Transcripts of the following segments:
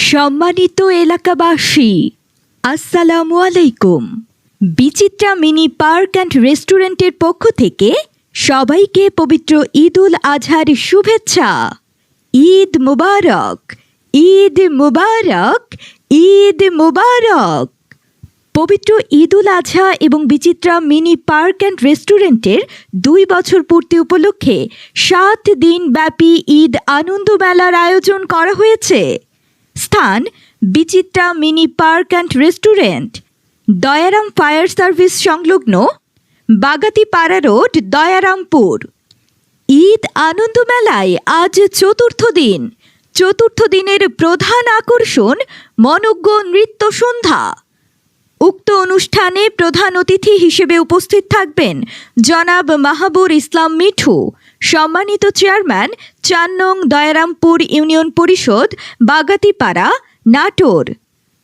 সম্মানিত এলাকাবাসী, আসসালামু আলাইকুম। বিচিত্রা মিনি পার্ক অ্যান্ড রেস্টুরেন্টের পক্ষ থেকে সবাইকে পবিত্র ঈদ উল আজহার শুভেচ্ছা। ঈদ মুবারক, ঈদ মুবারক, ঈদ মুবারক। পবিত্র ঈদ উল আজহা এবং বিচিত্রা মিনি পার্ক অ্যান্ড রেস্টুরেন্টের 2 বছর পূর্তি উপলক্ষে 7 দিন ব্যাপী ঈদ আনন্দ মেলার আয়োজন করা হয়েছে। স্থান Bichitra mini park and restaurant, Dayaram fire service সংলগ্ন, বাগাতিপাড়া রোড, দয়ারামপুর। ঈদ আনন্দ মেলায় আজ চতুর্থ দিন। চতুর্থ দিনের প্রধান আকর্ষণ মনোজ্ঞ নৃত্য সন্ধ্যা। উক্ত অনুষ্ঠানে প্রধান অতিথি হিসেবে উপস্থিত থাকবেন জনাব মাহাবুর ইসলাম মিঠু, সম্মানিত চেয়ারম্যান, 4 নং দয়ারামপুর ইউনিয়ন পরিষদ, বাগাতিপাড়া, নাটোর।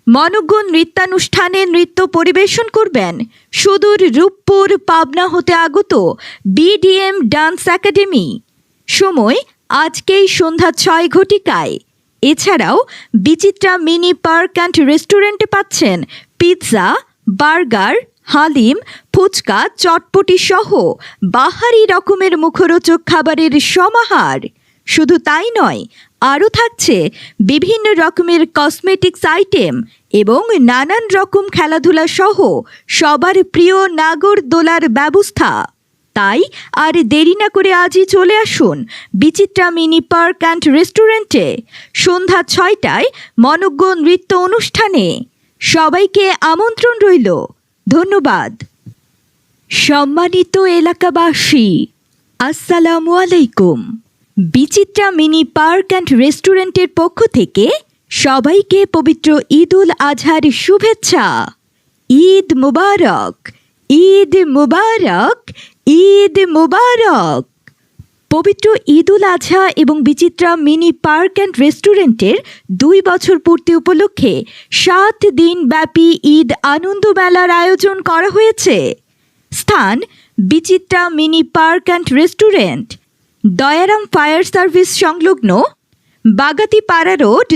মনোজ্ঞ নৃত্যানুষ্ঠানে নৃত্য পরিবেশন করবেন সুদূর রূপপুর, পাবনা হতে আগত বিডিএম ডান্স একাডেমি। সময় আজকেই সন্ধ্যা 6 ঘটিকায়। এছাড়াও বিচিত্রা মিনি পার্ক অ্যান্ড রেস্টুরেন্টে পাচ্ছেন পিৎজা, বার্গার, হালিম, ফুচকা, চটপটি সহ বাহারি রকমের মুখরোচক খাবারের সমাহার। শুধু তাই নয়, আরও থাকছে বিভিন্ন রকমের কসমেটিক্স আইটেম এবং নানান রকম খেলাধুলা সহ সবার প্রিয় নাগরদোলার ব্যবস্থা। তাই আর দেরি না করে আজই চলে আসুন বিচিত্রা মিনি পার্ক অ্যান্ড রেস্টুরেন্টে সন্ধ্যা 6টায় মনোজ্ঞ নৃত্য অনুষ্ঠানে। সবাইকে আমন্ত্রণ রইল। ধন্যবাদ। সম্মানিত এলাকাবাসী, আসসালামু আলাইকুম। বিচিত্রা মিনি পার্ক অ্যান্ড রেস্টুরেন্টের পক্ষ থেকে সবাইকে পবিত্র ঈদ উল আজহার শুভেচ্ছা। ঈদ মুবারক, ঈদ মুবারক, ঈদ মুবারক। পবিত্র ঈদ উল আজহা এবং বিচিত্রা মিনি পার্ক অ্যান্ড রেস্টুরেন্টের 2 বছর পূর্তি উপলক্ষে 7 দিন ব্যাপী ঈদ আনন্দ মেলার আয়োজন করা হয়েছে। স্থান Bichitra mini park and restaurant, Dayaram fire service সংলগ্ন, বাগাতিপাড়া রোড,